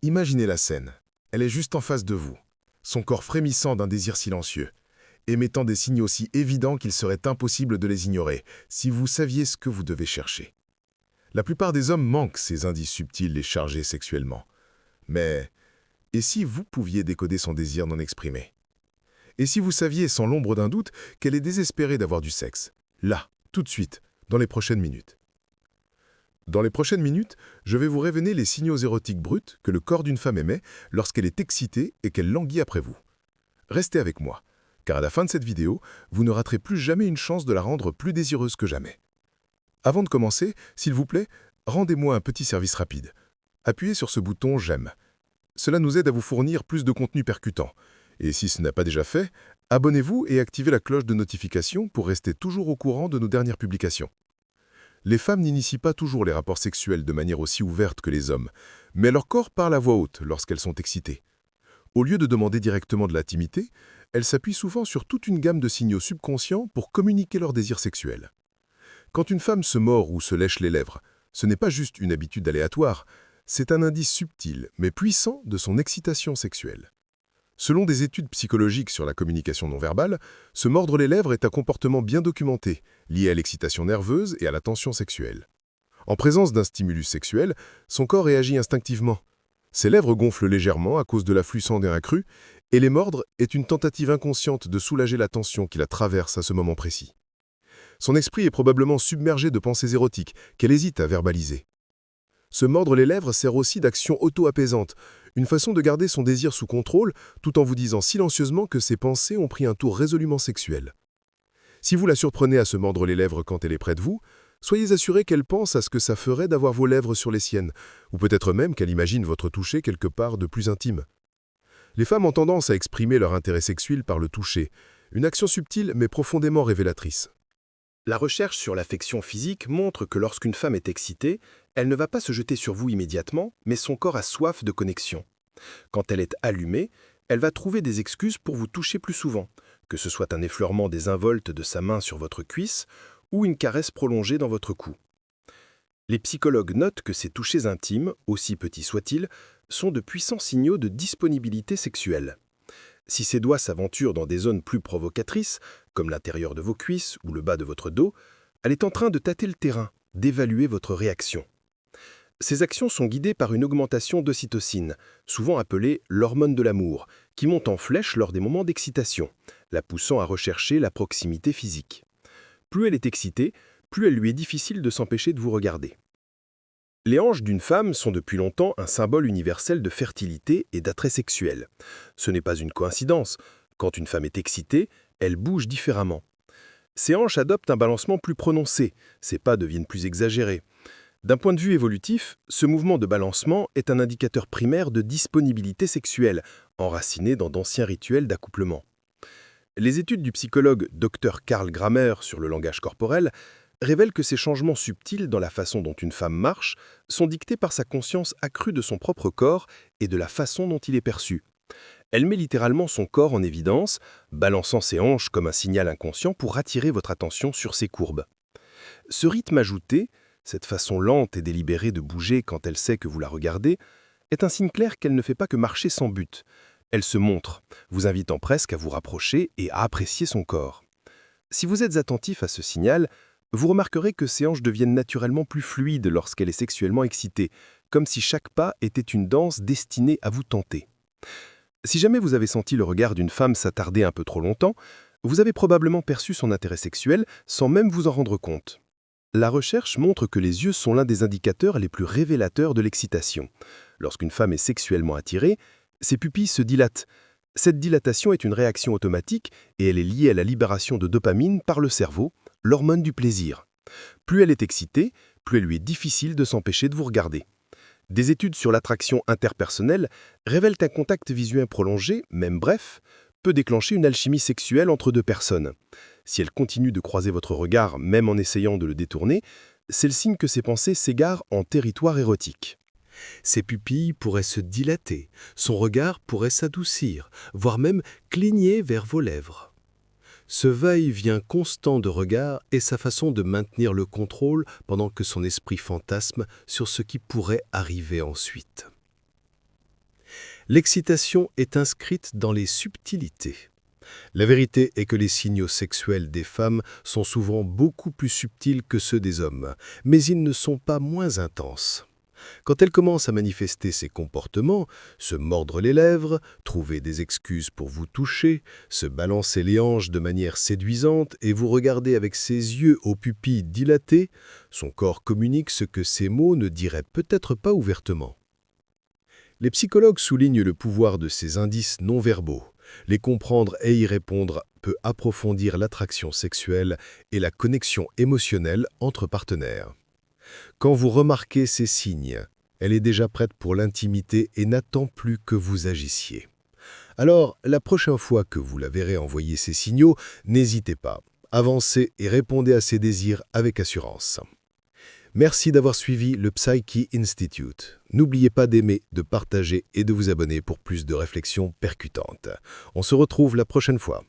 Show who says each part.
Speaker 1: Imaginez la scène. Elle est juste en face de vous, son corps frémissant d'un désir silencieux, émettant des signes aussi évidents qu'il serait impossible de les ignorer, si vous saviez ce que vous devez chercher. La plupart des hommes manquent ces indices subtils et chargés sexuellement. Mais, et si vous pouviez décoder son désir non exprimé? Et si vous saviez sans l'ombre d'un doute qu'elle est désespérée d'avoir du sexe? Là, tout de suite, dans les prochaines minutes. Dans les prochaines minutes, je vais vous révéler les signaux érotiques bruts que le corps d'une femme émet lorsqu'elle est excitée et qu'elle languit après vous. Restez avec moi, car à la fin de cette vidéo, vous ne raterez plus jamais une chance de la rendre plus désireuse que jamais. Avant de commencer, s'il vous plaît, rendez-moi un petit service rapide. Appuyez sur ce bouton « J'aime ». Cela nous aide à vous fournir plus de contenu percutant. Et si ce n'est pas déjà fait, abonnez-vous et activez la cloche de notification pour rester toujours au courant de nos dernières publications. Les femmes n'initient pas toujours les rapports sexuels de manière aussi ouverte que les hommes, mais leur corps parle à voix haute lorsqu'elles sont excitées. Au lieu de demander directement de l'intimité, elles s'appuient souvent sur toute une gamme de signaux subconscients pour communiquer leur désir sexuel. Quand une femme se mord ou se lèche les lèvres, ce n'est pas juste une habitude aléatoire, c'est un indice subtil mais puissant de son excitation sexuelle. Selon des études psychologiques sur la communication non verbale, se mordre les lèvres est un comportement bien documenté, lié à l'excitation nerveuse et à la tension sexuelle. En présence d'un stimulus sexuel, son corps réagit instinctivement. Ses lèvres gonflent légèrement à cause de l'afflux sanguin accru, et les mordre est une tentative inconsciente de soulager la tension qui la traverse à ce moment précis. Son esprit est probablement submergé de pensées érotiques qu'elle hésite à verbaliser. Se mordre les lèvres sert aussi d'action auto-apaisante, une façon de garder son désir sous contrôle tout en vous disant silencieusement que ses pensées ont pris un tour résolument sexuel. Si vous la surprenez à se mordre les lèvres quand elle est près de vous, soyez assuré qu'elle pense à ce que ça ferait d'avoir vos lèvres sur les siennes, ou peut-être même qu'elle imagine votre toucher quelque part de plus intime. Les femmes ont tendance à exprimer leur intérêt sexuel par le toucher, une action subtile mais profondément révélatrice.
Speaker 2: La recherche sur l'affection physique montre que lorsqu'une femme est excitée, elle ne va pas se jeter sur vous immédiatement, mais son corps a soif de connexion. Quand elle est allumée, elle va trouver des excuses pour vous toucher plus souvent, que ce soit un effleurement désinvolte de sa main sur votre cuisse ou une caresse prolongée dans votre cou. Les psychologues notent que ces touchés intimes, aussi petits soient-ils, sont de puissants signaux de disponibilité sexuelle. Si ses doigts s'aventurent dans des zones plus provocatrices, comme l'intérieur de vos cuisses ou le bas de votre dos, elle est en train de tâter le terrain, d'évaluer votre réaction. Ces actions sont guidées par une augmentation d'ocytocine, souvent appelée l'hormone de l'amour, qui monte en flèche lors des moments d'excitation, la poussant à rechercher la proximité physique. Plus elle est excitée, plus elle lui est difficile de s'empêcher de vous regarder. Les hanches d'une femme sont depuis longtemps un symbole universel de fertilité et d'attrait sexuel. Ce n'est pas une coïncidence. Quand une femme est excitée, elle bouge différemment. Ses hanches adoptent un balancement plus prononcé, ses pas deviennent plus exagérés. D'un point de vue évolutif, ce mouvement de balancement est un indicateur primaire de disponibilité sexuelle, enraciné dans d'anciens rituels d'accouplement. Les études du psychologue Dr Karl Grammer sur le langage corporel révèlent que ces changements subtils dans la façon dont une femme marche sont dictés par sa conscience accrue de son propre corps et de la façon dont il est perçu. Elle met littéralement son corps en évidence, balançant ses hanches comme un signal inconscient pour attirer votre attention sur ses courbes. Ce rythme ajouté, cette façon lente et délibérée de bouger quand elle sait que vous la regardez, est un signe clair qu'elle ne fait pas que marcher sans but. Elle se montre, vous invitant presque à vous rapprocher et à apprécier son corps. Si vous êtes attentif à ce signal, vous remarquerez que ses hanches deviennent naturellement plus fluides lorsqu'elle est sexuellement excitée, comme si chaque pas était une danse destinée à vous tenter. Si jamais vous avez senti le regard d'une femme s'attarder un peu trop longtemps, vous avez probablement perçu son intérêt sexuel sans même vous en rendre compte. La recherche montre que les yeux sont l'un des indicateurs les plus révélateurs de l'excitation. Lorsqu'une femme est sexuellement attirée, ses pupilles se dilatent. Cette dilatation est une réaction automatique et elle est liée à la libération de dopamine par le cerveau, l'hormone du plaisir. Plus elle est excitée, plus il lui est difficile de s'empêcher de vous regarder. Des études sur l'attraction interpersonnelle révèlent qu'un contact visuel prolongé, même bref, peut déclencher une alchimie sexuelle entre deux personnes. Si elle continue de croiser votre regard, même en essayant de le détourner, c'est le signe que ses pensées s'égarent en territoire érotique.
Speaker 3: Ses pupilles pourraient se dilater, son regard pourrait s'adoucir, voire même cligner vers vos lèvres. Ce va-et-vient constant de regard est sa façon de maintenir le contrôle pendant que son esprit fantasme sur ce qui pourrait arriver ensuite. L'excitation est inscrite dans les subtilités. La vérité est que les signaux sexuels des femmes sont souvent beaucoup plus subtils que ceux des hommes, mais ils ne sont pas moins intenses. Quand elle commence à manifester ces comportements, se mordre les lèvres, trouver des excuses pour vous toucher, se balancer les hanches de manière séduisante et vous regarder avec ses yeux aux pupilles dilatées, son corps communique ce que ces mots ne diraient peut-être pas ouvertement. Les psychologues soulignent le pouvoir de ces indices non-verbaux. Les comprendre et y répondre peut approfondir l'attraction sexuelle et la connexion émotionnelle entre partenaires. Quand vous remarquez ces signes, elle est déjà prête pour l'intimité et n'attend plus que vous agissiez. Alors, la prochaine fois que vous la verrez envoyer ces signaux, n'hésitez pas. Avancez et répondez à ses désirs avec assurance. Merci d'avoir suivi le Psyche Institute. N'oubliez pas d'aimer, de partager et de vous abonner pour plus de réflexions percutantes. On se retrouve la prochaine fois.